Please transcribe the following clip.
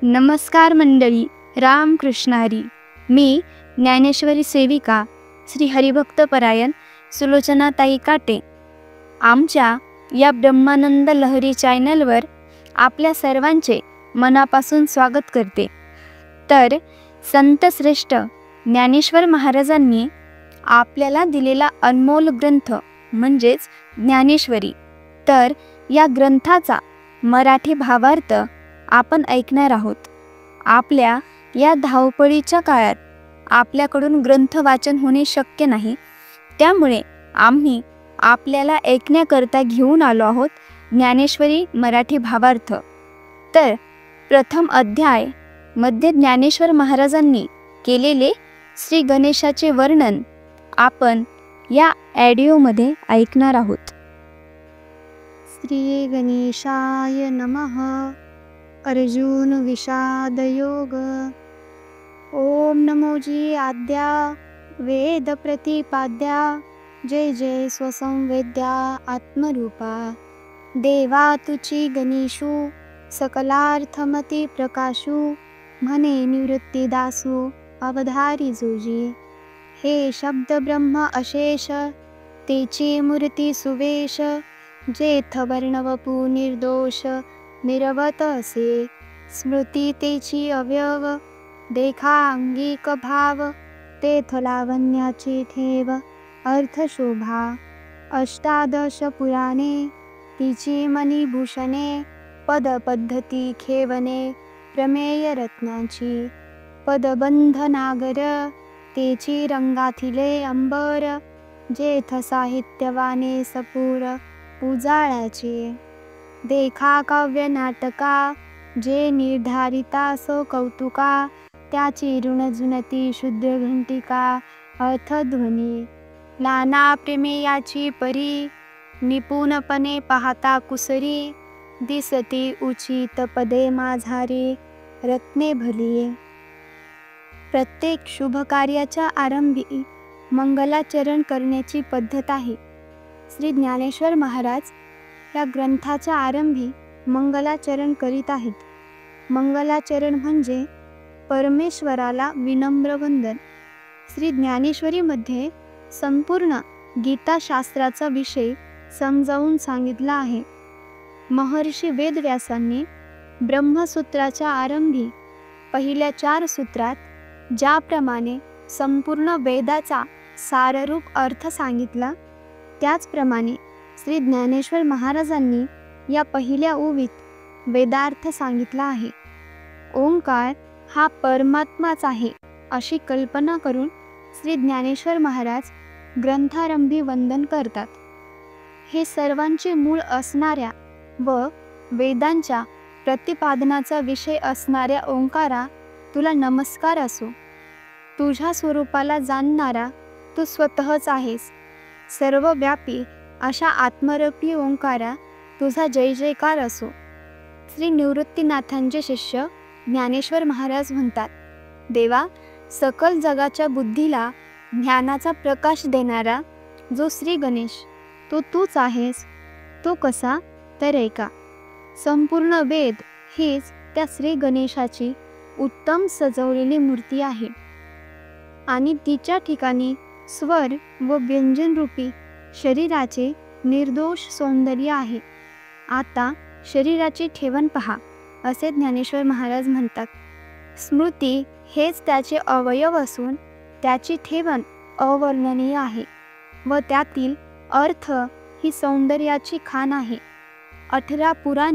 नमस्कार मंडळी, रामकृष्ण हरी. मी ज्ञानेश्वरी सेविका श्री हरिभक्तपरायण सुलोचनाताई काटे. आमच्या या ब्रह्मानंद लहरी चॅनलवर आपल्या सर्वांचे मनापासून स्वागत करते. तर संत श्रेष्ठ ज्ञानेश्वर महाराजांनी आपल्याला दिलेला अनमोल ग्रंथ म्हणजेच ज्ञानेश्वरी, तर या ग्रंथाचा मराठी भावार्थ आपण ऐकणार आहोत. आपल्या या धावपळीच्या काळात आपल्याकडून ग्रंथ वाचन होणे शक्य नाही, त्यामुळे आम्ही आपल्याला ऐकण्याकरता घेऊन आलो आहोत ज्ञानेश्वरी मराठी भावार्थ. तर प्रथम अध्याय मध्ये ज्ञानेश्वर महाराजांनी केलेले श्री गणेशाचे वर्णन आपण या ऑडिओमध्ये ऐकणार आहोत. श्री गणेशाय नमः. अर्जुन विषाद योग. ओम नमोजी आद्या वेद प्रतिपाद्या, जय जय स्वसंवेद्या आत्मरूपा. देवा तुची गणेशू सकलार्थमती प्रकाशू, म्हणे निवृत्ती दासू अवधारी जोजी. हे शब्द ब्रह्म अशेष तेची मूर्ती सुवेश, जेथ वर्णवपू निर्दोष निरवत असे. स्मृती तेची अवयव देखा अंगिक भाव, तेथ लावण्याची ठेव अर्थ शोभा. अष्टादश पुराणे तिची मणिभूषणे, पद पद्धती खेवणे प्रमेय रत्नाची. पदबंध नागर तेची रंगाथिले अंबर, जेथ साहित्यवाने सपूर उजाळाचे. देखा काव्य नाटका जे निर्धारिता सो कौतुका, त्याची ऋणजुनती शुद्ध घंटिका अर्थध्वनी. नाना प्रमेयाची परी निपुणपणे पाहता कुसरी, दिसती उचित पदे माझारी रत्ने भली. प्रत्येक शुभ कार्याच्या आरंभी मंगलाचरण करण्याची पद्धत आहे. श्री ज्ञानेश्वर महाराज या ग्रंथाच्या आरंभी मंगलाचरण करीत आहेत. मंगलाचरण म्हणजे परमेश्वराला विनम्र वंदन. श्री ज्ञानेश्वरीमध्ये संपूर्ण गीताशास्त्राचा विषय समजावून सांगितला आहे. महर्षी वेदव्यासांनी ब्रह्मसूत्राच्या आरंभी पहिल्या 4 सूत्रात ज्याप्रमाणे संपूर्ण वेदाचा साररूप अर्थ सांगितला, त्याचप्रमाणे श्री ज्ञानेश्वर महाराजांनी या पहिल्या ओवीत वेदार्थ सांगितला आहे. ओंकार हा परमात्माच आहे अशी कल्पना करून श्री ज्ञानेश्वर महाराज ग्रंथारंभी वंदन करतात. हे सर्वांचे मूळ असणाऱ्या व वेदांच्या प्रतिपादनाचा विषय असणाऱ्या ओंकारा, तुला नमस्कार असो. तुझ्या स्वरूपाला जाणणारा तू स्वतःच आहेस. सर्वव्यापी अशा आत्मरूपी ओंकारा, तुझा जय जयकार असो. श्री निवृत्तीनाथांचे शिष्य ज्ञानेश्वर महाराज म्हणतात, देवा, सकल जगाच्या बुद्धीला ज्ञानाचा प्रकाश देणारा जो श्री गणेश, तो तूच आहेस. तो कसा, तर ऐका. संपूर्ण वेद हीच त्या श्री गणेशाची उत्तम सजवलेली मूर्ती आहे आणि तिच्या ठिकाणी स्वर व व्यंजनरूपी शरीराचे निर्दोष सौंदर्य आहे. आता शरीराची ठेवण पहा, असे ज्ञानेश्वर महाराज म्हणतात. स्मृती हेच त्याचे अवयव असून त्याची ठेवण अवर्णनीय आहे व त्यातील अर्थ ही सौंदर्याची खाण आहे. 18 पुराण